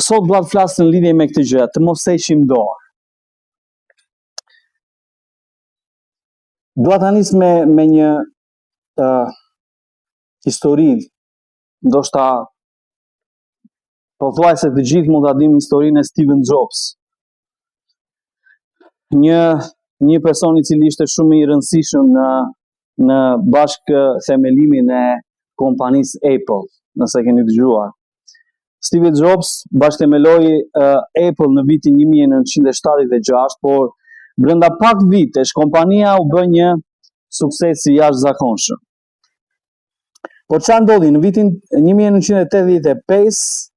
sot dua të flas në lidhje me këtë gjë, të mos heqim dorë. Dua ta nis me një histori, ndoshta pothuajse të gjithë mund ta dimë historinë e Steve Jobs. Një person I cili ishte shumë I rëndësishëm në bashkë themelimin e kompanisë Apple, nëse keni dëgjuar. Steve Jobs bashkëthemeloi Apple në vitin 1976, por brenda pak vitesh kompania u bë një sukses I jashtëzakonshëm. Por çfarë ndodhi në vitin 1985?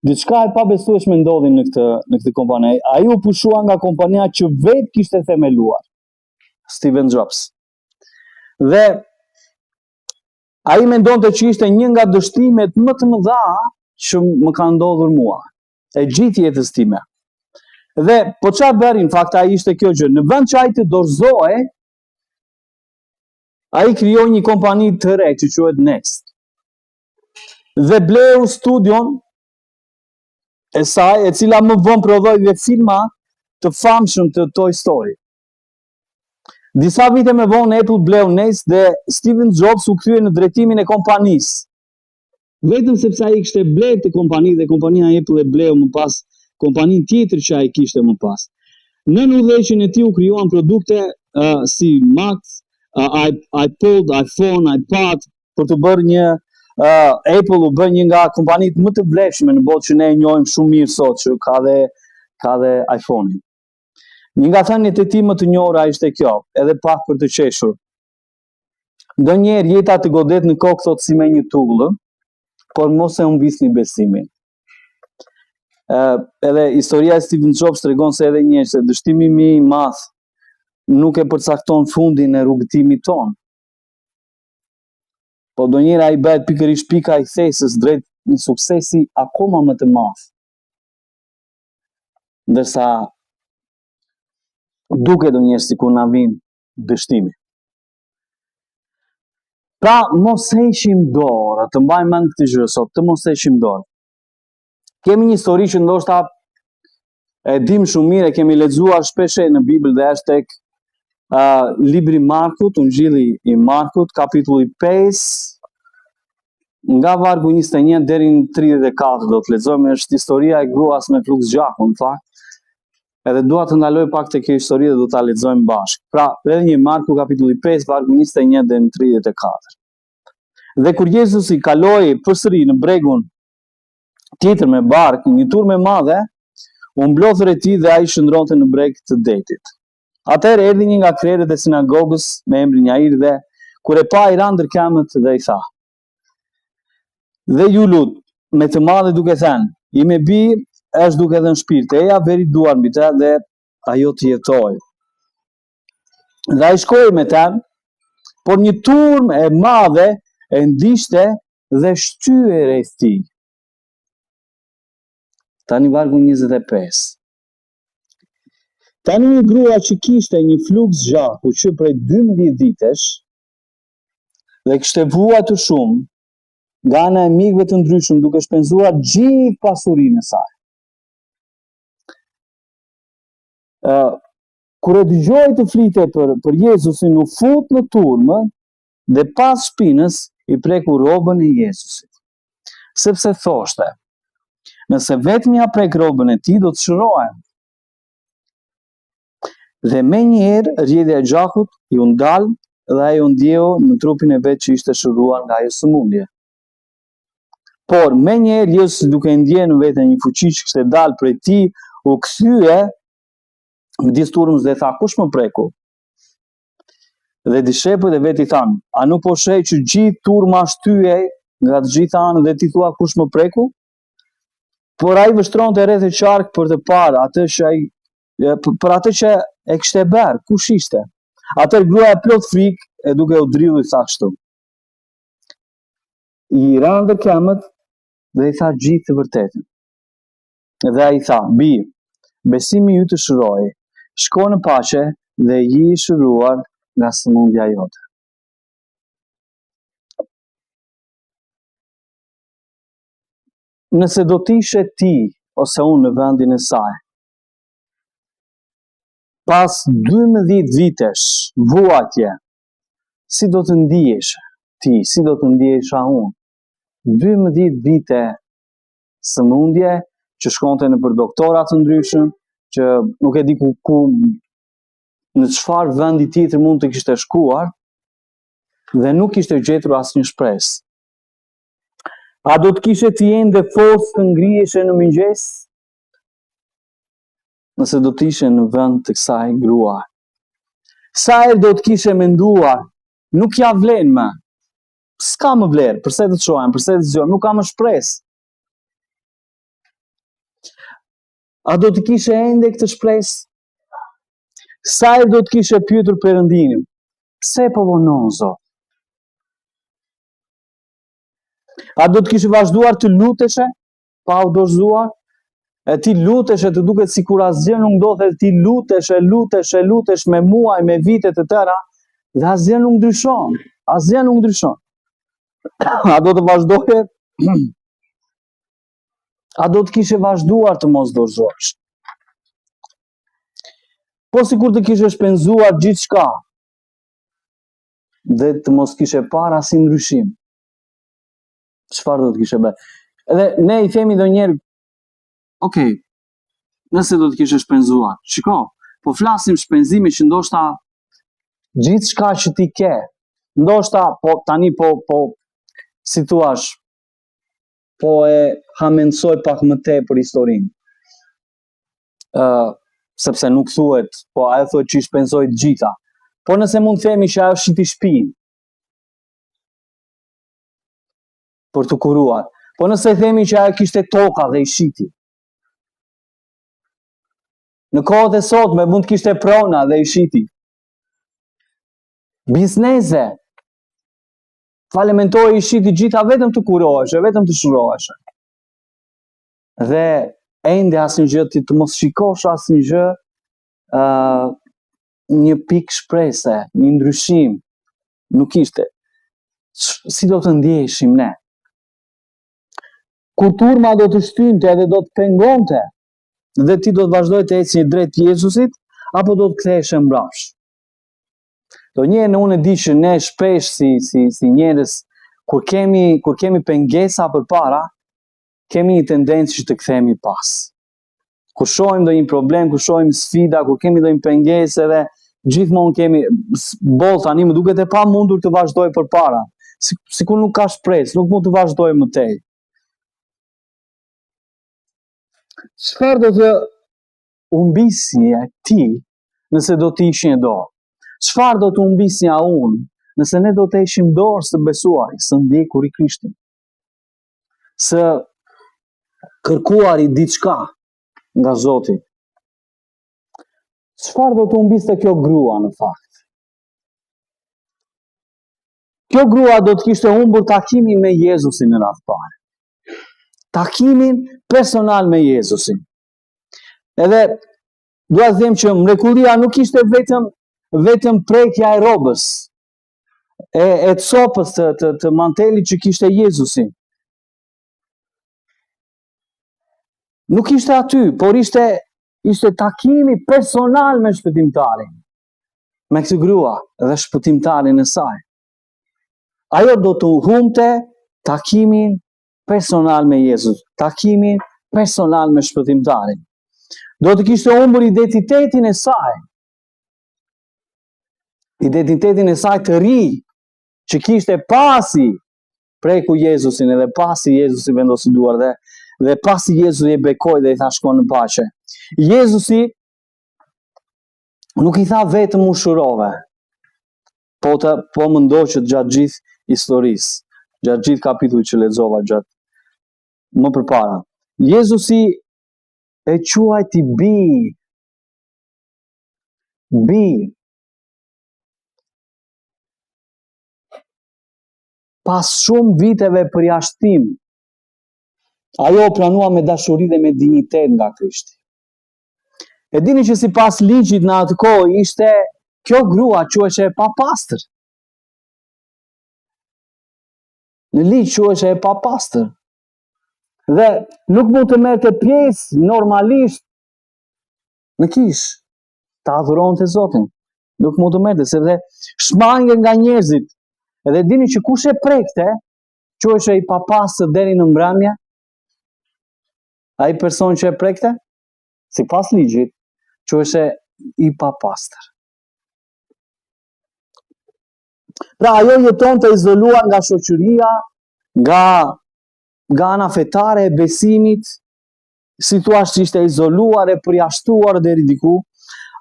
Diçka e pabesueshme ndodhi në këtë kompani. Ai u pushua nga kompania që vetë kishte themeluar, Steve Jobs. Dhe ai mendonte që ishte një nga dështimet më të mëdha që më kanë ndodhur mua, e gjithë jetës time. Dhe po çfarë bëri në fakt ai ishte kjo gjë, në vend që ai të dorëzohej, ai krijoi një kompani të re që quhet Next. Dhe bleu studion e saj, e cila më vonë prodhoi dhe filma të famshëm të Toy Story. Disa vite më vonë Apple bleu Next dhe Steve Jobs u kthye në drejtimin e kompanisë. Vetëm sepse ai kishte blerë të kompani dhe kompania Apple e bleu më pas kompaninë tjetër që ai kishte më pas. Në udhëheqjen e tij u krijuan produkte si Mac, iPod, iPhone, iPad, për të bërë një Apple u bë një nga kompanitë më të vlefshme në botë që ne e njohim shumë mirë sot, që ka dhe iPhone-in. Një nga thëniet e tij më të njohura ishte kjo, edhe pak për të qeshur. Ndonjëherë jeta të godet në kokë thot si me një tullë, por mos e humbisni besimin. Edhe historia e Steve Jobs tregon se edhe një se dështimi më I madh nuk e përcakton fundin e rrugëtimit ton. Po ndonjëherë ai bëhet pikërisht pika e thesës drejt një suksesi akoma më të madh. Ndërsa duket ndonjëherë sikur na vin dështimi. Pra mos heqim dorë, të mbajmë mend këtë gjë sot, të mos heqim dorë. Kemi një histori që ndoshta e dim shumë mirë, e kemi lexuar shpesh në Bibël dhe është tek libri Markut, Ungjilli I Markut, kapitulli 5, nga vargu 21 deri në 34 do të lexojmë, është historia e gruas me fluks gjaku, në fakt. Edhe dua të ndaloj pak tek kjo histori dhe do ta lexojmë bashkë. Pra, edhe një Marku kapitulli 5, vargu 21 deri në 34. Dhe kur Jezusi kaloi përsëri në bregun tjetër me barkë, një turmë e madhe u mblodhur e tij dhe ai shndronte në breg të detit. Atëherë erdhi një nga krerët e sinagogës me emrin Jair dhe kur e pa I ra ndërkëmbët dhe I tha: "Dhe ju lut me të madhe duke thënë, I me bi është duke dhënë shpirt, eja veri duar mbi të dhe ajo të jetoj." Dhe ai shkoi me të, por një turmë e madhe e ndiqte dhe shtye rreth tij. Tani vargu 25. Tani një grua që kishte një fluks gjaku që prej 12 vitesh dhe kishte vuajtur shumë nga ana e mikëve të ndryshëm duke shpenzuar gjithë pasurinë e saj. Kur e dëgjoi të flite për Jezusin, u fut në turmë dhe pas shpinës I preku rrobën e Jezusit. Sepse thoshte: "Nëse vetëm ja prek rrobën e tij do të shërohem." Dhe menjëherë rrjedhja e gjakut I u ndal dhe ai u ndjeu në trupin e vet që ishte shëruar nga ajo sëmundje. Por menjëherë Jezusi duke ndjenë në vete një fuqi që kishte dalë prej tij, u kthye midis turmës dhe tha: "Kush më preku?" Dhe dishepujt e vet I thanë: "A nuk po sheh që gjithë turma shtyhej nga të gjitha anët dhe ti thua kush më preku?" Por ai vështronte rreth e qark për të parë atë që ai për atë që e kishte bërë, kush ishte. Atëherë gruaja plot frikë e duke u dridhur I tha kështu. I ra ndërkëmbët dhe I tha gjithë të vërtetën. Dhe ai tha: "Bi, besimi yt të shëroi. Shko në paqe dhe je I shëruar nga sëmundja jote." Nëse do të ishe ti ose unë në vendin e saj. Pas 12 vitesh vuajtje, si do të ndihesh ti, si do të ndihesha unë? 12 vite sëmundje, që shkonte në për doktorat të ndryshëm, që nuk e di ku në çfarë vendi tjetër mund të kishte shkuar, dhe nuk kishte gjetur asnjë shpresë. A do të kishe ti ende forcë të ngriheshe në mëngjes? Nëse do të ishe në vend të kësaj grua. Sa herë do të kishe menduar, nuk ja vlen më. S'ka më vlerë, përse të çojmë, përse të zgjojmë, nuk ka më shpresë. A do të kishe ende këtë shpresë? Sa herë do të kishe pyetur Perëndinin, pse po vonon Zot? A do të kishe vazhduar të luteshe, pa u dorëzuar? E ti luteshe të duket sikur asgjë nuk ndodhet, ti lutesh me muaj, me vite të tëra, dhe asgjë nuk ndryshon, asgjë nuk ndryshon. A do të vazhdoje? A do të kishe vazhduar të mos dorëzohesh? Po sikur të kishe shpenzuar gjithçka dhe të mos kishe parë asnjë ndryshim. Çfarë do të kishe bërë? Edhe ne i themi ndonjëherë, okay, nëse do të kishe shpenzuar. Shiko, po flasim shpenzime që ndoshta gjithçka që ti ke, ndoshta po tani po si thuash, po e hamendsoj pak më tepër historinë. Sepse nuk thuhet, po ajo thuhet që i shpenzoi të gjitha. Po nëse mund të themi që ajo shiti shtëpinë për të kuruar. Po nëse themi që ajo kishte toka dhe i shiti. Në kohët e sotme mund të kishte prona dhe i shiti. Biznese. Falimentoj i shiti gjitha vetëm të kurohesh, vetëm të shurohesh. Dhe ende asnjë gjë ti të mos shikosh asnjë gjë, një pikë shprese, një ndryshim, nuk ishte. Si do të ndjeheshim ne? Kur turma do të shtynte dhe do të pengonte, dhe ti do të vazhdoj të eci drejt Jezusit, apo do të kthehesh mbrapsht? Do njëherë unë e di që ne shpesh si njerëz, kur kemi pengesa përpara, kemi një tendencë që të kthehemi pas. Kur shohim ndonjë problem, kur shohim sfida, kur kemi ndonjë pengesë, edhe gjithmonë kemi boll tani më duket e pamundur të vazhdoj përpara. Sikur nuk ka shpresë, nuk mund të vazhdoj më tej. Çfarë do të humbisje ti nëse do të ishim dorë? Çfarë do të humbisja unë nëse ne do të ishim dorë së besuari, së ndjekur i Krishtit? Së kërkuari diçka nga Zoti. Çfarë do të humbiste kjo grua në fakt? Kjo grua do të kishte humbur takimin me Jezusin në radhë parë. Takimin personal me Jezusin. Edhe dua të them që mrekullia nuk ishte vetëm prekja e rrobës, e copës të mantelit që kishte Jezusi. Nuk ishte aty, por ishte takimi personal me shpëtimtarin, me këtë grua dhe shpëtimtarin e saj. Ajo do të humbte takimin personal me Jezus, takimin personal me shpëtimtarin. Do të kishte humbur identitetin e saj. Identitetin e saj të ri, që kishte pasi preku Jezusin, edhe pasi Jezusi vendosi duar dhe pasi Jezusi e bekoi dhe i tha shkon në paqe. Jezusi nuk i tha vetëm u shurove, po më ndoqët gjatë gjithë historisë, gjatë gjithë kapitullit që lexova gjatë më përpara. Jezusi e quajti bi. Pas shumë viteve përjashtim, ajo pranua me dashuri dhe me dinjitet nga Krishti. E dini që sipas ligjit në atë kohë ishte kjo grua quheshe e papastër. Në ligj quheshe e papastër. Dhe nuk mund të merrte pjesë normalisht në kish, të adhuronte Zotin. Nuk mund të merrte, sepse shmange nga njerëzit. Edhe dini që kush e prekte, quhej i papastër deri në mbrëmje, ai person që e prekte, sipas ligjit, quhej i papastër. Pra ajo jeton të izoluar nga shoqëria, nga ana fetare e besimit, si thua që ishte izoluar e përjashtuar deri diku.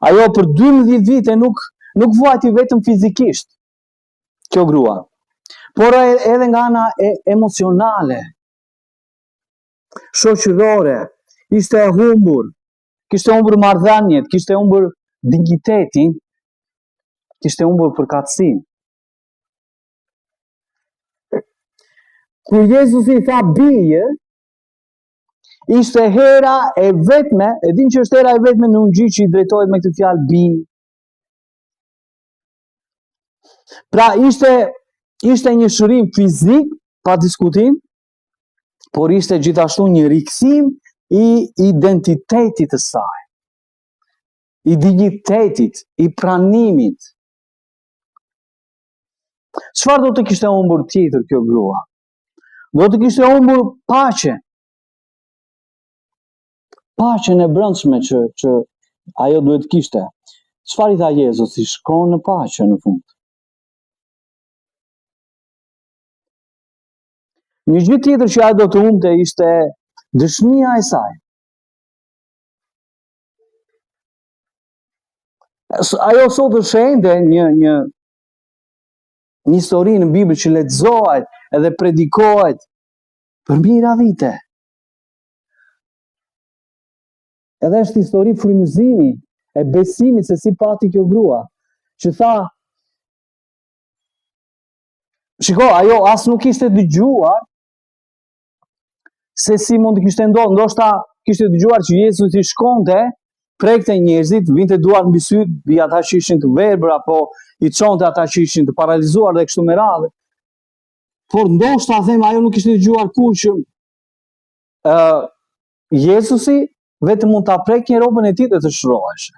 Ajo për 12 vite nuk vuajti vetëm fizikisht, kjo grua, por edhe nga ana emocionale, shoqërore, ishte e humbur, kishte humbur marrëdhëniet, kishte humbur dignitetin, kishte humbur përkatësinë. Kur Jezusi tha bije, ishte hera e vetme, e din që është hera e vetme në Ungjil që i drejtohet me këtë fjalë bi. Pra ishte një shërim fizik, pa diskutim, por ishte gjithashtu një rikthim i identitetit të saj, i dignitetit, i pranimit. Çfarë do të kishte humbur tjetër kjo grua? Do të kishte humbur paqe. Paqen e brendshme që ajo duhet kishte. Çfarë i tha Jezusi? Shkon në paqe në fund. Një gjë tjetër që ajo do të humbte ishte dëshmia e saj. Ajo sot është ende një histori në Bibël që lexohet edhe predikohet për mijëra vite. Edhe është histori frymëzimi e besimit se si pati kjo grua, që tha, shiko, ajo as nuk ishte dëgjuar se si mund të kishte ndodhur, ndoshta kishte dëgjuar që Jezusi shkonte, prekte njerëzit, vinte duar mbi sy, bi ata që ishin të verbër apo i çonte ata që ishin të paralizuar dhe kështu me radhë. Por ndoshta them ajo nuk kishte dëgjuar kurrë që Jezusi vetëm mund ta prekë rrobën e tij dhe të shroheshe.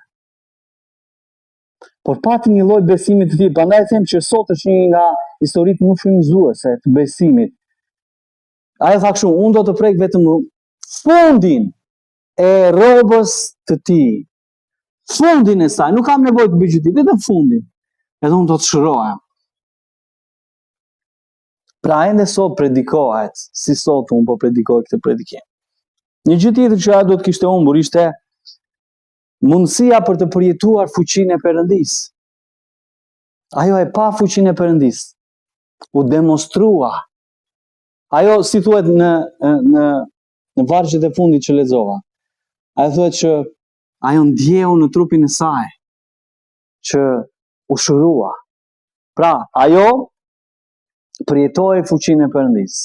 Por pati një lloj besimi të tillë, prandaj them që sot është një nga historitë më frymëzuese të besimit. Ajo tha kështu, unë do të prek vetëm fundin e rrobës të tij. Fundin e saj, nuk kam nevojë të bëj gjë tjetër, vetëm fundin. Edhe unë do të shërohem. Pra ende sot predikohet, si sot unë po predikoj këtë predikim. Një gjë tjetër që ajo do të kishte humbur ishte mundësia për të përjetuar fuqinë e Perëndis. Ajo e pa fuqinë e Perëndis. U demonstrua. Ajo si thuhet në vargjet e fundit që lexova. Ajo thuhet që ajo ndjeu në trupin e saj që u shërua. Pra, ajo përjetoi fuqinë e Perëndis.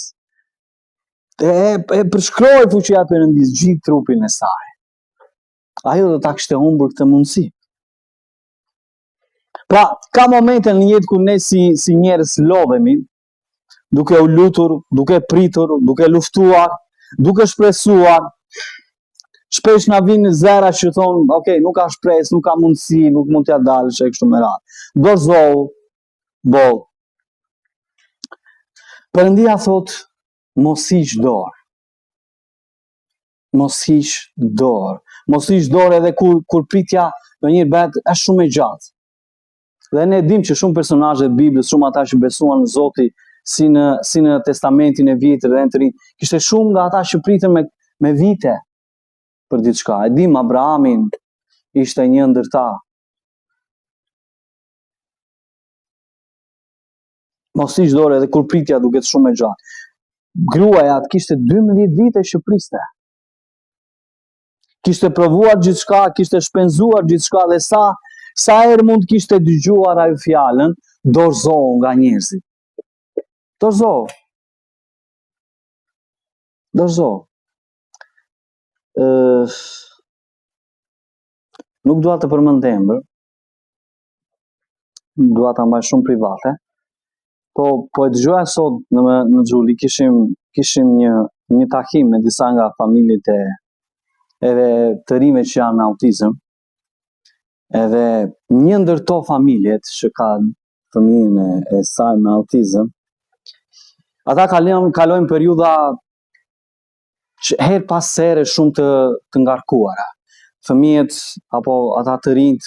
E përshkroi fuqia e Perëndis gjithë trupin e saj. Ajo do ta kishte humbur këtë mundësi. Pra, ka momente në jetë ku ne si njerëz lodhemi, duke u lutur, duke pritur, duke luftuar, duke shpresuar. Shpesh na vinë zëra që thonë, ok, nuk ka shpresë, nuk ka mundësi, nuk mund t'ja dalësh e kështu me radhë. Dorëzohu, boll. Perëndia thot, mos hiq dorë. Mos hiq dorë. Mos hiq dorë edhe kur pritja ndonjëherë bëhet është shumë e gjatë. Dhe ne dim që shumë personazhe të Biblës, shumë ata që besuan në Zoti, si në Testamentin e Vjetër dhe në të Ri, kishte shumë nga ata që pritën me vite për diçka. E dim Abrahamin ishte një ndër ta. Mos hiq dorë edhe kur pritja duket shumë e gjatë. Gruaja kishte 12 vite që priste. Kishte provuar gjithçka, kishte shpenzuar gjithçka dhe sa herë mund kishte dëgjuar ajo fjalën, dorëzohu nga njerëzit. Dorëzohu. Dorëzohu. Nuk dua të përmend emër, dua ta mbaj shumë private, po e dëgjoja sot në Xhuli, kishim një takim me disa nga familjet edhe të rinjve që janë me autizëm, edhe një ndër to familjet që ka fëmijën e saj me autizëm, ata kalojnë periudha që her pas here shumë të ngarkuara. Fëmijët apo ata të rinjt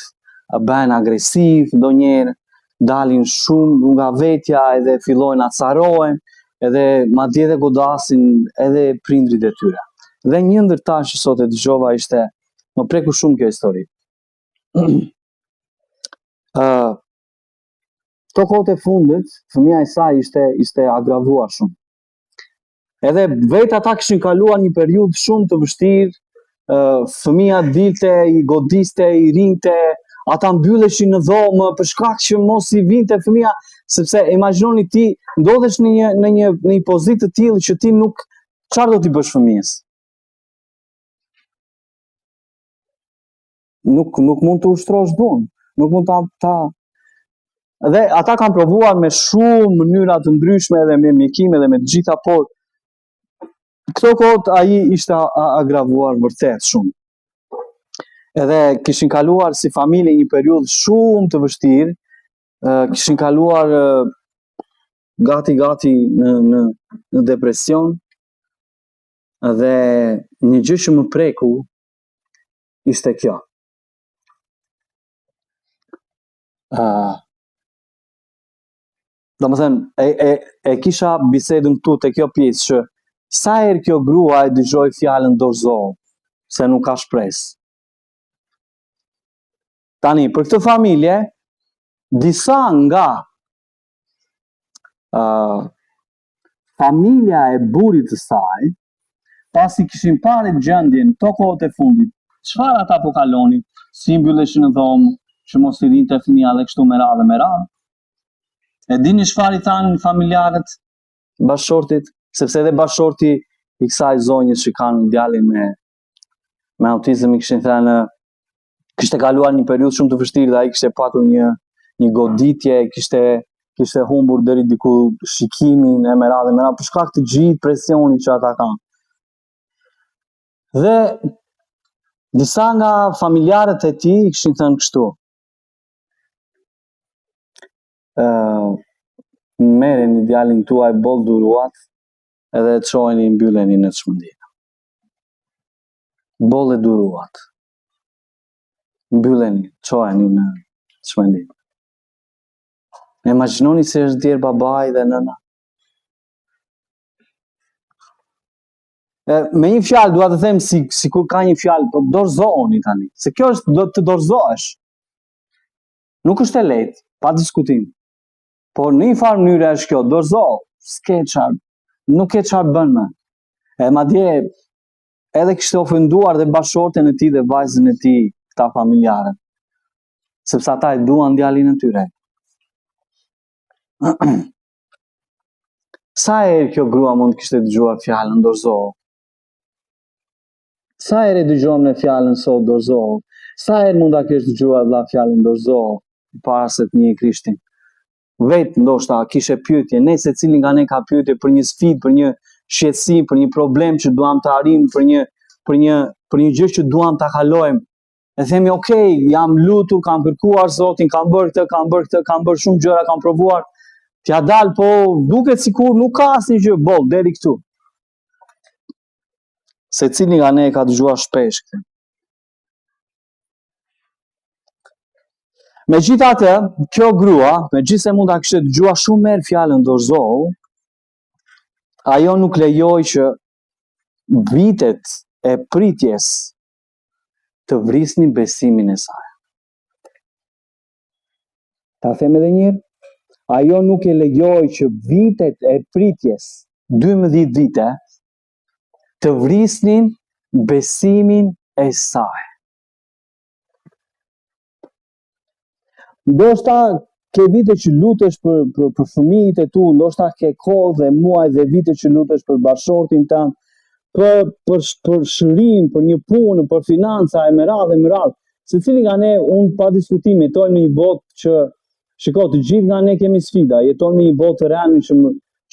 bëhen agresiv, ndonjëherë dalin shumë nga vetja edhe fillojnë acarohen, edhe madje edhe godasin edhe prindrit e tyre. Dhe një ndër ta që sot e dëgjova ishte, më preku shumë kjo histori. Këto kohët e fundit, fëmija e saj ishte agravuar shumë. Edhe vetë ata kishin kaluar një periudhë shumë të vështirë, fëmija dilte, i godiste, i rinte, ata mbylleshin në dhomë për shkak që mos i vinte fëmija, sepse imagjinoni ti ndodhesh në një pozitë të tillë që ti nuk, çfarë do t'i bësh fëmijës? Nuk mund të ushtrosh dhunë, nuk mund ta. Dhe ata kanë provuar me shumë mënyra të ndryshme edhe me mjekime dhe me të gjitha, por këto kohët ai ishte agravuar vërtet shumë. Edhe kishin kaluar si familje një periudhë shumë të vështirë, kishin kaluar gati në depresion, dhe një gjë që më preku ishte kjo. Domethënë e kisha bisedën këtu te kjo pjesë që sa herë kjo grua e dëgjoi fjalën dorëzohu, se nuk ka shpresë. Tani, për këtë familje, disa nga familja e burrit të saj, pasi kishin parë gjendjen këto kohët e fundit, çfarë ata po kalonin, si mbylleshin në dhomë, që mos i rinte fëmia dhe kështu me radhë. E dini çfarë i thanë familjarët bashortit, sepse edhe bashorti i kësaj zonjës që kanë djalin me autizëm i kishin thënë, kishte kaluar një periudhë shumë të vështirë dhe ai kishte patur një goditje, kishte humbur deri diku shikimin e me radhë për shkak të gjithë presionit që ata kanë. Dhe disa nga familjarët e tij kishin thënë kështu: merreni djalin tuaj boll duruat edhe çojeni mbylleni në çmendina. Boll e duruat. Mbylleni, çojeni në çmendina. Imagjinoni se është djerë babai dhe nëna. Me një fjalë dua të them si kur ka një fjalë, po dorëzohuni tani, se kjo është do të dorëzohesh. Nuk është e lehtë, pa diskutim. Por në një farë mënyrë është kjo, dorëzohu, s'ke çfarë, nuk ke çfarë bën më. Madje edhe kishte ofenduar dhe bashorten e tij dhe vajzën e tij, këta familjarët, sepse ata e duan djalin e tyre. Sa herë kjo grua mund kishte dëgjuar fjalën dorëzohu? Sa herë dëgjojmë në fjalën sot dorëzohu? Sa herë mund ta kesh dëgjuar vëlla fjalën dorëzohu para se të njeh Krishtin? Vetë ndoshta kishe pyetje, ne secili nga ne ka pyetje për një sfidë, për një shqetësim, për një problem që duam të arrijmë, për një gjë që duam ta kalojmë. E themi, okay, jam lutur, kam kërkuar Zotin, kam bërë këtë, kam bërë shumë gjëra, kam provuar t'ja dal, po duket sikur nuk ka asnjë gjë, boll, deri këtu. Secili nga ne ka dëgjuar shpesh këtë. Megjithatë, kjo grua, megjithse mund ta kishte dëgjuar shumë herë fjalën dorëzohu, ajo nuk lejoi që vitet e pritjes të vrisnin besimin e saj. Ta them edhe një herë, ajo nuk e lejoi që vitet e pritjes, 12 vite, të vrisnin besimin e saj. Ndoshta ke vite që lutesh për fëmijët e tu, ndoshta ke kohë dhe muaj dhe vite që lutesh për bashortin tënd, për shërim, për një punë, për financa e me radhë. Secili nga ne, unë pa diskutim, jetojmë në një botë që, shiko, të gjithë nga ne kemi sfida, jetojmë në një botë të rëndë që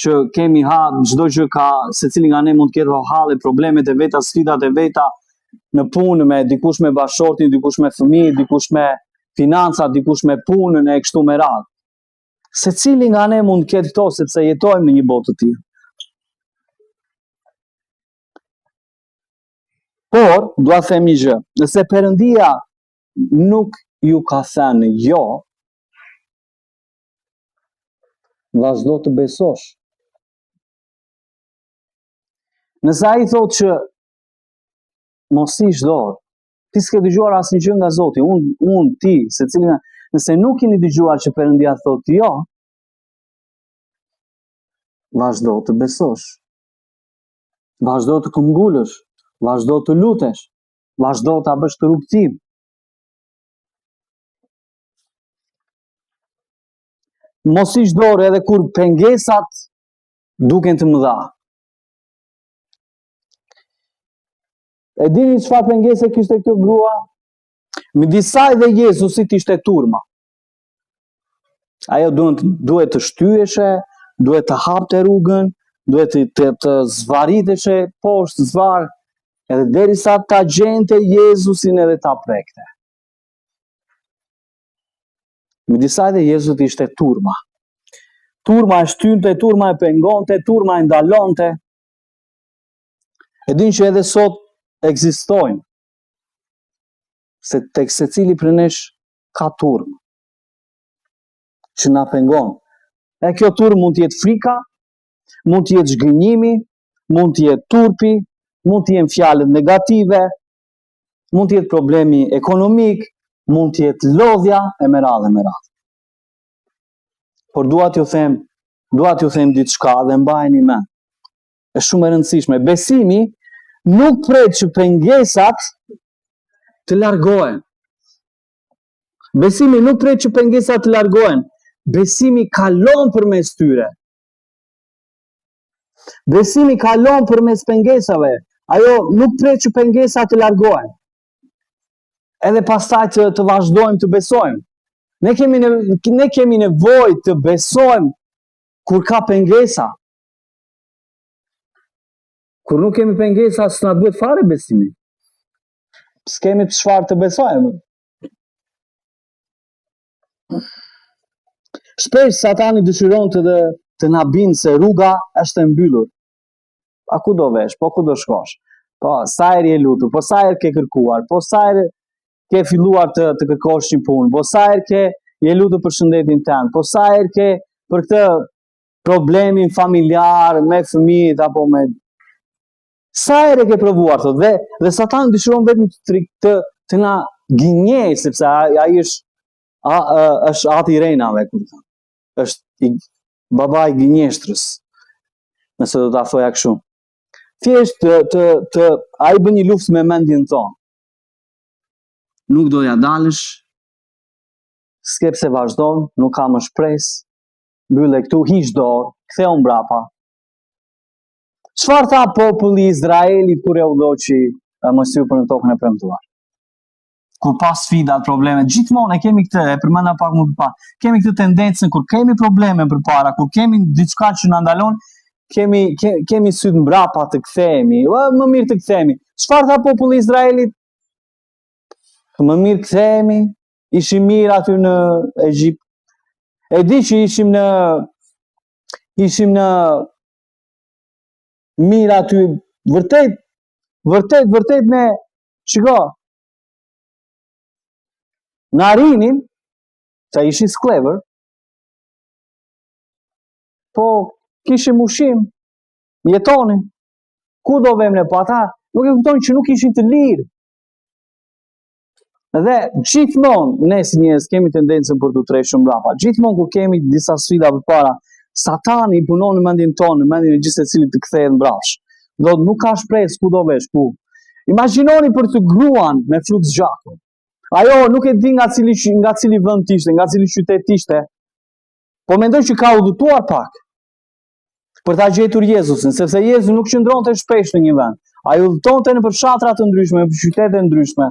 që kemi çdo gjë ka, secili nga ne mund të ketë halle, problemet e veta, sfidat e veta në punë, me dikush me bashortin, dikush me fëmijë, dikush me financa, dikush me punën e kështu me radhë. Secili nga ne mund të ketë këto sepse jetojmë në një botë të tillë. Por, dua të them një gjë, nëse Perëndia nuk ju ka thënë jo, vazhdo të besosh. Nëse ai thotë që mos ish dorë, ti s'ke dëgjuar asnjë gjë nga Zoti, unë, ti, secili nga, nëse nuk keni dëgjuar që Perëndia thotë jo, vazhdo të besosh. Vazhdo të këmbgulësh, vazhdo të lutesh, vazhdo ta bësh të rrugtim. Mos ish dorë edhe kur pengesat duken të mëdha. E dini çfarë pengese kishte kjo grua? Midis saj dhe Jezusit ishte turma. Ajo duhet të shtyheshe, duhet të hapte rrugën, duhet të zvariteshe poshtë zvar, edhe derisa ta gjente Jezusin edhe ta prekte. Midis saj dhe Jezusit ishte turma. Turma e shtynte, turma e pengonte, turma e ndalonte. E din që edhe sot ekzistojnë, se tek secili prej nesh ka turmë që na pengon. E kjo turmë mund të jetë frika, mund të jetë zhgënjimi, mund të jetë turpi, mund të jenë fjalët negative, mund të jetë problemi ekonomik, mund të jetë lodhja e me radhë. Por dua t'ju them diçka dhe mbajeni mend. Është shumë e rëndësishme. Besimi nuk pret që pengesat të largohen. Besimi nuk pret që pengesat të largohen. Besimi kalon përmes tyre. Besimi kalon përmes pengesave. Ajo nuk pret që pengesat të largohen. Edhe pastaj të vazhdojmë të besojmë. Ne kemi nevojë të besojmë kur ka pengesa. Kur nuk kemi pengesa, s'na duhet fare besimi. S'kemi çfarë të besojmë. Shpesh Satani dëshiron të na bindë se rruga është e mbyllur. A ku do vesh, po ku do shkosh? Po sa herë je lutur, po sa herë ke kërkuar, po sa herë ke filluar të kërkosh një punë, po sa herë je lutur për shëndetin tënd, po sa herë ke për këtë problemin familjar me fëmijët apo me sa herë ke provuar thotë dhe Satani dëshiron vetëm të na gënjej sepse ai është ati i renave, është baba i gënjeshtrës, nëse do ta thoja kështu. Thjesht ai bën një luftë me mendjen tonë. Nuk do ja dalësh, skepse vazhdon, nuk ka më shpresë, mbylle këtu, hiq dorë, ktheu mbrapa. Çfarë tha populli i Izraelit kur e udhëzoqi Mojsiu për në tokën e premtuar? Kur pas sfidat, problemet, gjithmonë e kemi këtë, e përmenda pak më përpara. Kemi këtë tendencën kur kemi probleme përpara, kur kemi diçka që na ndalon, kemi syt mbrapa të kthehemi. Më mirë të kthehemi. Çfarë tha populli i Izraelit? Më mirë kthehemi, ishim mirë aty në Egjipt. E di që ishim në mirë aty, vërtet ne, shiko, në arinin, që ishi sklever, po kishim ushqim, jetonin, ku do vem ne, po ata nuk e kuptonin që nuk ishin të lirë. Dhe gjithmonë ne si njerëz kemi tendencën për të treshur mbrapa. Gjithmonë kur kemi disa sfida përpara, Satani punon në mendjen tonë, në mendjen e gjithë secilit të kthehet mbrapsht. Do nuk ka shpresë, ku do vesh, ku. Imagjinoni për të gruan me fluks gjaku. Ajo nuk e di nga cili vend ishte, nga cili qytet ishte, po mendoj që ka udhëtuar pak për ta gjetur Jezusin, sepse Jezusi nuk qëndronte shpesh në një vend. Ai udhëtonte në fshatra të ndryshme, në qytete të ndryshme.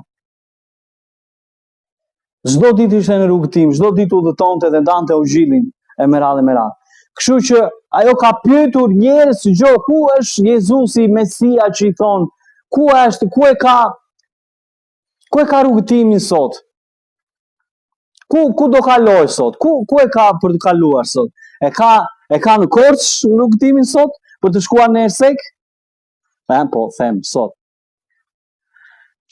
Çdo ditë ishte në rrugëtim, çdo ditë udhëtonte dhe ndante ungjillin e me radhë. Kështu që ajo ka pyetur njerëz që ku është Jezusi Mesia që i thon, ku është, ku e ka rrugëtimin sot? Ku do kaloj sot? Ku e ka për të kaluar sot? E ka në Korçë rrugëtimin sot për të shkuar në Ersek? Po, them sot.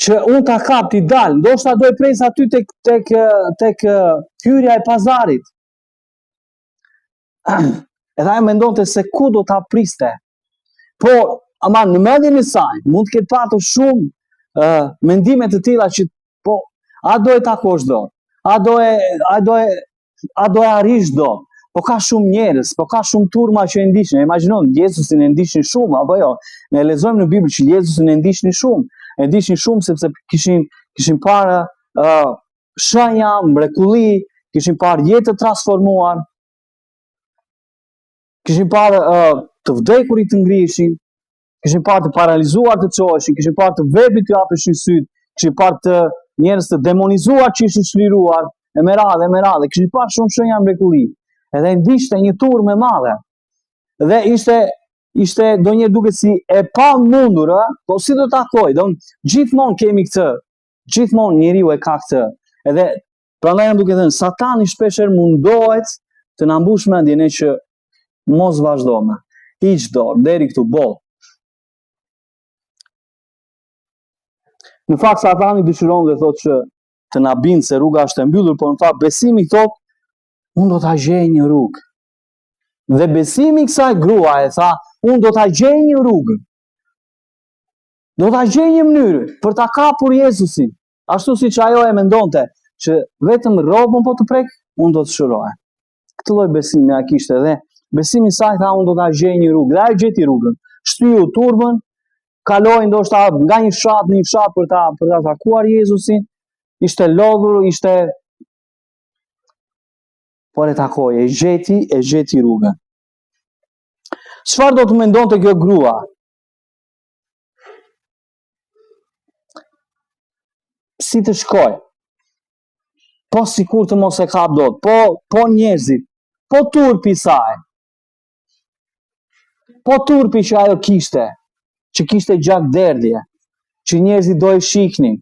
Që unë ta kap t'i dal, ndoshta do e pres aty tek hyrja e pazarit. Edhe ajo mendonte se ku do ta priste. Po, ama në mendjen e saj, mund të ketë patur shumë mendime të tilla që po, a do e takosh dorë? A do e arrish dorë? Po ka shumë njerëz, po ka shumë turma që e ndiqnin. Imagjino, Jezusin e ndiqnin shumë, apo jo? Ne lexojmë në Bibël që Jezusin e ndiqnin shumë. E ndiqnin shumë sepse kishin parë shenja, mrekulli, kishin parë jetë të transformuar, kishin parë të vdekurit të ngrihen, kishin parë të paralizuar të çoheshin, kishin parë të verbit të hapeshin syt, kishin parë të njerëz të demonizuar që ishin çliruar, e me radhë, kishin parë shumë shenja mrekulli. Edhe ndiqte një turmë e madhe. Dhe ishte donjëherë duket si e pamundur, po si do takoj? Gjithmonë kemi këtë. Gjithmonë njeriu e ka këtë. Edhe prandaj jam duke thënë, Satani shpeshherë mundohet të na mbush mendjen e që mos vazhdojmë. Hiq dorë deri këtu boll. Në fakt Satani dëshiron dhe thotë që të na bindë se rruga është e mbyllur, por në fakt besimi thotë unë do ta gjej një rrugë. Dhe besimi kësaj gruaje tha, unë do ta gjej një rrugë. Do ta gjej një mënyrë për ta kapur Jezusin. Ashtu siç ajo e mendonte, që vetëm rrobën po të prek, unë do të shëroja. Këtë lloj besimi ai kishte dhe besimi i saj tha, unë do ta gjej një rrugë. Dhe ai gjeti rrugën. Shtyu turmën, kaloi ndoshta nga një fshat në një fshat për ta takuar Jezusin. Ishte lodhur, por e takoi, e gjeti rrugën. Çfarë do të mendonte kjo grua? Si të shkoj? Po sikur të mos e kap dot, po njerëzit, po turpi i saj. Po turpi që ajo kishte, që kishte gjakderdhje, që njerëzit do e shihnin.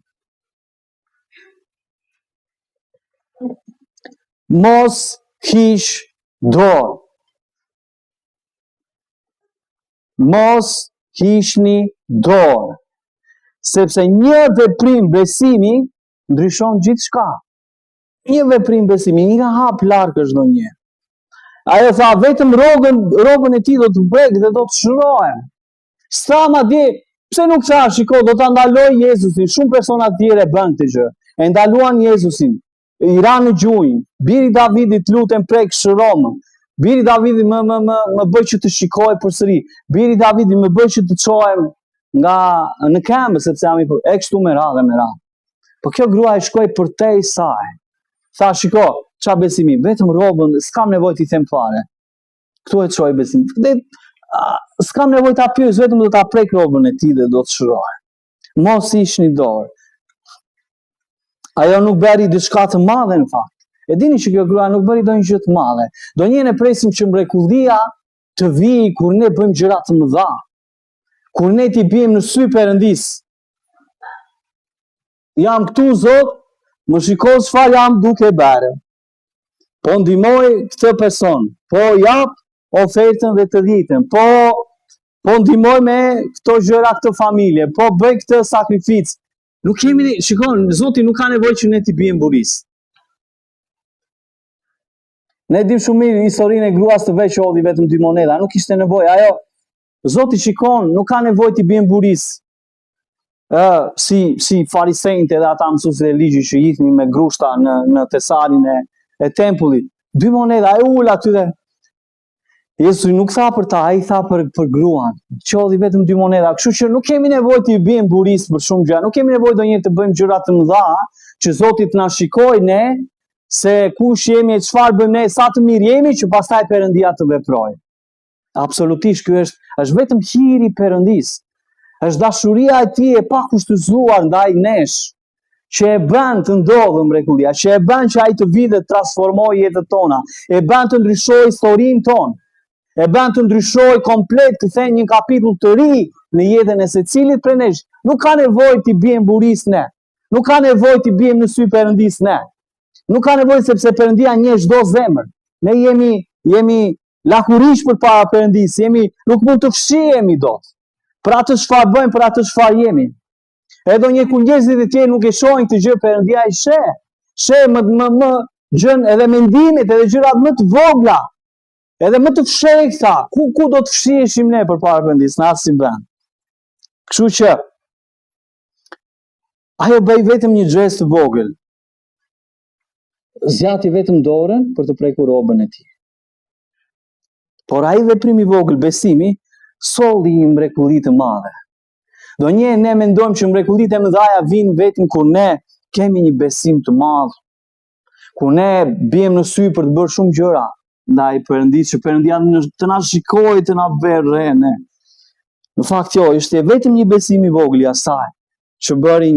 Mos hiq dorë. Mos hiqni dorë. Sepse një veprim besimi ndryshon gjithçka. Një veprim besimi, një hap larg është ndonjëherë. Ajo tha vetëm rrogën e tij do të prek dhe do të shërohem. Sa madje, pse nuk tha, shiko, do ta ndaloj Jezusin. Shumë persona të tjerë bën këtë gjë. E ndaluan Jezusin. I ranë në gjunjë, biri Davidit lutem prek shëromë, biri Davidit më bëj që të shikoj përsëri, biri Davidit më bëj që të çohem nga në këmbë, sepse jam e kështu me radhë. Po kjo grua e shkoi përtej saj. Tha, shiko, qa besimi, vetëm rrobën, s'kam nevojë t'i them fare. Këtu e çoj besim. S'kam nevojë ta pyes, vetëm do ta prek rrobën e tij dhe do të shërohet. Mos hiqni dorë. Ajo nuk bëri diçka të madhe në fakt. E dini që kjo grua nuk bëri ndonjë gjë të madhe. Donjëherë ne presim që mrekullia të vijë kur ne bëjmë gjëra të mëdha. Kur ne t'i bijmë në sy Perëndis. Jam këtu Zot, më shiko çfarë jam duke bërë. Po ndihmoj këtë person, po jap ofertën dhe të dhjetën, po ndihmoj me këto gjëra këtë familje, po bëj këtë sakrificë. Nuk kemi, shikon, Zoti nuk ka nevojë që ne t'i bijmë burisë. Ne dim shumë mirë historinë e gruas të veç hodhi vetëm 2 moneda, nuk ishte nevojë. Ajo, Zoti shikon, nuk ka nevojë t'i bijmë burisë. Si farisejt edhe ata mësuesit e ligjit që iknin me grushta në tesarin e tempullit. 2 moneda, e ul aty dhe Jezusi nuk tha për ta, ai tha për gruan. Qodhi vetëm 2 moneda. Kështu që nuk kemi nevojë të i bijmë burisë për shumë gjëra. Nuk kemi nevojë ndonjëherë të bëjmë gjëra të mëdha, që Zoti të na shikojë ne se kush jemi e çfarë bëjmë ne, sa të mirë jemi që pastaj Perëndia të veprojë. Absolutisht ky është vetëm hiri i Perëndis. Është dashuria e tij e pakushtëzuar ndaj nesh, që e bën të ndodhë mrekullia, që e bën që ai të vijë dhe të transformojë jetën tona, e bën të ndryshojë historinë tonë. e bën të ndryshoj komplet, të thënë një kapitull të ri në jetën e secilit prej nesh. Nuk ka nevojë të biem buris ne. Nuk ka nevojë të biem në sy Perëndis ne. Nuk ka nevojë sepse Perëndia njeh çdo zemër. Ne jemi lakurish përpara Perëndis, nuk mund të fshihemi dot. Për atë çfarë bëjmë, për atë çfarë jemi. Edhe një kur njerëzit e tjerë nuk e shohin këtë gjë, Perëndia i sheh. Sheh më gjën edhe mendimet, edhe gjërat më të vogla. Edhe më të fshehta, ku do të fshiheshim ne përpara Perëndis, në asnjë vend. Kështu që ajo bëj vetëm një gest të vogël. Zjati vetëm dorën për të prekur robën e tij. Por ai veprim i vogël, besimi, solli një mrekulli të madhe. Donjëherë ne mendojmë që mrekullitë e mëdha vijnë vetëm kur ne kemi një besim të madh. Kur ne biem në sy për të bërë shumë gjëra ndaj Perëndis, që Perëndia të na shikojë, të na bëjë re ne. Në fakt jo, ishte vetëm një besim i vogël i asaj që bëri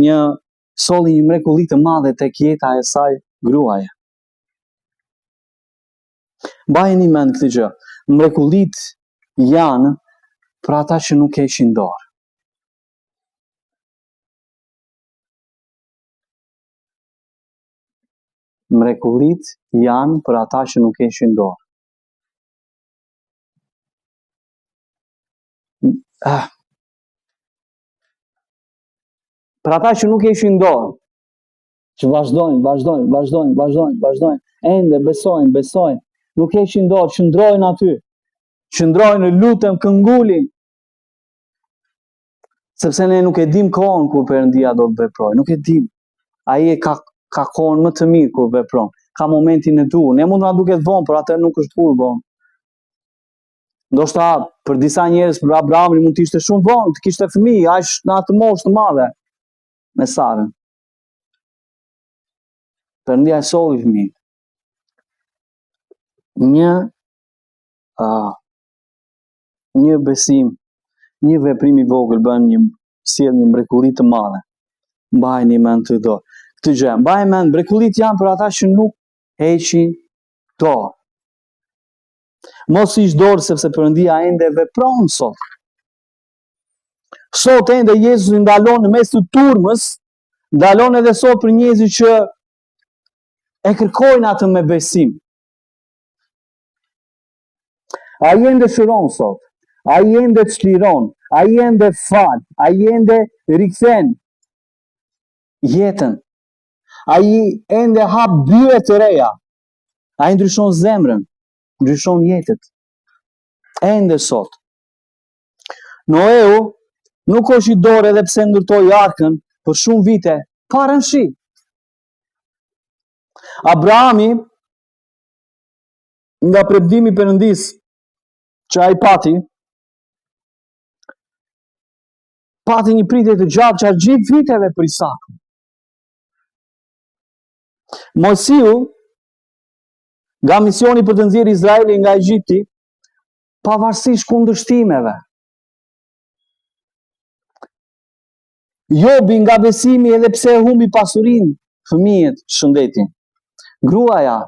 solli një mrekulli të madhe tek jeta e saj gruaje. Mbajeni mend këtë gjë. Mrekullitë janë për ata që nuk keshin dorë. Mrekullitë janë për ata që nuk keshin dorë. Për ata që nuk keshin dorë, që vazhdojnë, ende besojnë, nuk keshin dorë, qëndrojnë aty, qëndrojnë, lutëm, këngulin, sepse ne nuk e dim kohën kur Perëndia do të veprojë, nuk e dim. Ai ka kohën më të mirë kur vepron, ka momentin e duhur. Ne mund na duket vonë, por atë nuk është kur vonë. Ndoshta për disa njerëz, për Abrahamin mund të ishte shumë vonë, të kishte fëmijë, aq në atë moshë të madhe me Sarën. Perëndia e solli fëmijën. Një besim, një veprim i vogël bën sjell një mrekulli të madhe. Mbajeni mend këtë gjë. Mbajeni mend, mrekullitë janë për ata që nuk heqin dorë. Mos hiq dorë sepse Perëndia ende vepron sot. Sot ende Jezusi ndalon në mes të turmës, ndalon edhe sot për njerëzit që e kërkojnë atë me besim. Ai ende shëron sot. Ai ende çliron, ai ende fal, ai ende rikthen jetën. Ai ende hap dyre të reja. Ai ndryshon zemrën, ndryshon jetët. Ende sot. Noeu nuk hoqi dorë edhe pse ndërtoi arkën për shumë vite, pa rëndësi. Abrahami, nga prebdimi i Perëndis që ai pati një pritje të gjatë gjatë gjithë viteve për Isakun. Mojsiu, nga misioni për të nxjerrë Izraelin nga Egjipti, pavarësisht kundërshtimeve. Jobi nga besimi edhe pse humbi pasurinë, fëmijët, shëndetin. Gruaja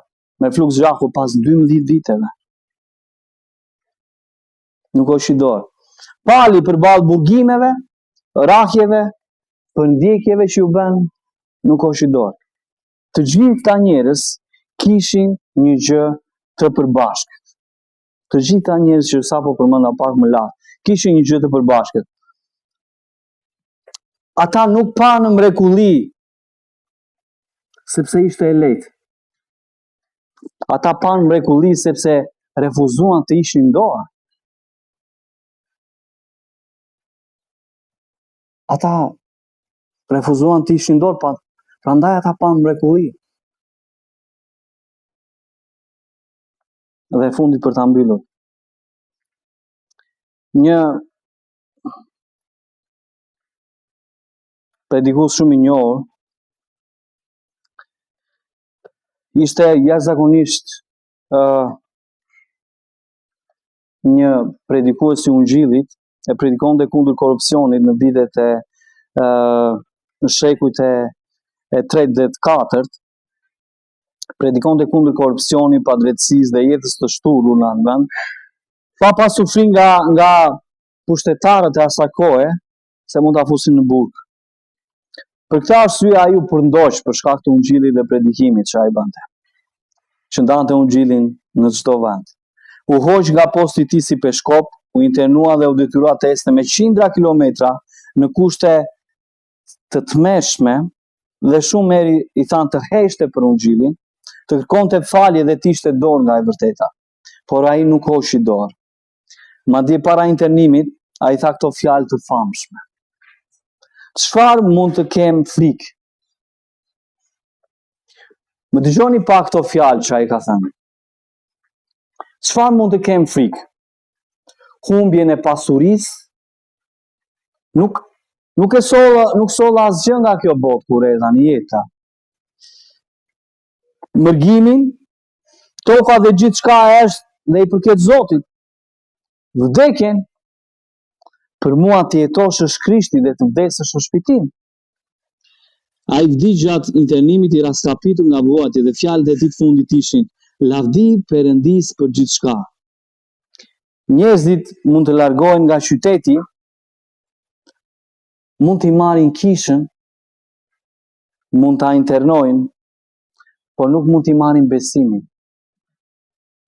me fluks gjaku pas 12 viteve. Nuk hoqi dorë. Pali përballë burgimeve, rrahjeve, për ndjekjeve që u bën, nuk hoqi dorë. Të gjithë këta njerëz kishin një gjë të përbashkët. Të gjithë këta njerëz që sapo përmenda pak më lart, kishin një gjë të përbashkët. Ata nuk panë mrekulli sepse ishte e lehtë. Ata panë mrekulli sepse refuzuan të ishin dorë. Ata refuzuan të ishin dorë, prandaj ata panë mrekulli. Dhe fundit për ta mbyllur. Një predikues shumë i njohur ishte jashtëzakonisht një predikues i Ungjillit, e predikonte kundër korrupsionit në vitet në shekujt e 3 dhe të 4. Predikonte kundër korrupsionit, padrejtësisë dhe jetës të shturur në atë vend. pa pasufri nga pushtetarët e asaj kohe, se mund ta fusin në burg. Për këtë arsye ai u përndoq për shkak të ungjillit dhe predikimit që ai bante. Që ndante ungjillin në çdo vend. U hoq nga posti i tij si peshkop, u internua dhe u detyrua të ecte me qindra kilometra në kushte të tmeshme dhe shumë herë i thanë të heshte për ungjillin, të kërkonte falje dhe të ishte dorë nga e vërteta. Por ai nuk hoqi dorë. Madje para internimit, ai tha këto fjalë të famshme. Çfarë mund të kem frikë? Më dëgjoni pak këto fjalë që ai ka thënë. Çfarë mund të kem frikë? Humbjen e pasurisë? Nuk solla asgjë nga kjo botë kur erdha në jetë. Mërgimin, toka dhe gjithçka është dhe i përket Zotit. Vdekjen, për mua të jetosh është Krishti dhe të vdesësh është fitim. Ai vdiq gjatë internimit i raskapitur nga vuajtja dhe fjalët e tij të fundit ishin: lavdi Perëndis për gjithçka. Njerëzit mund të largohen nga qyteti, mund t'i marrin kishën, mund ta internojnë, por nuk mund t'i marrin besimin.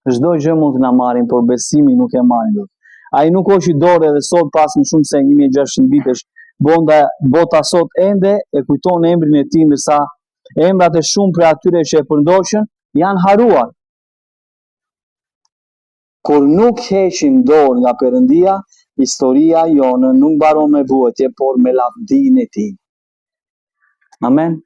Çdo gjë mund të na marrin, por besimin nuk e marrin dot. Ai nuk hoqi dorë edhe sot pas më shumë se 1600 vitesh, bota sot ende e kujton emrin e tij, ndërsa emrat e shumë për atyre që e përndoqën janë haruar. Kur nuk heqim dorë nga Perëndia, historia jonë nuk mbaron me vuajtje, por me lavdinë e tij. Amen.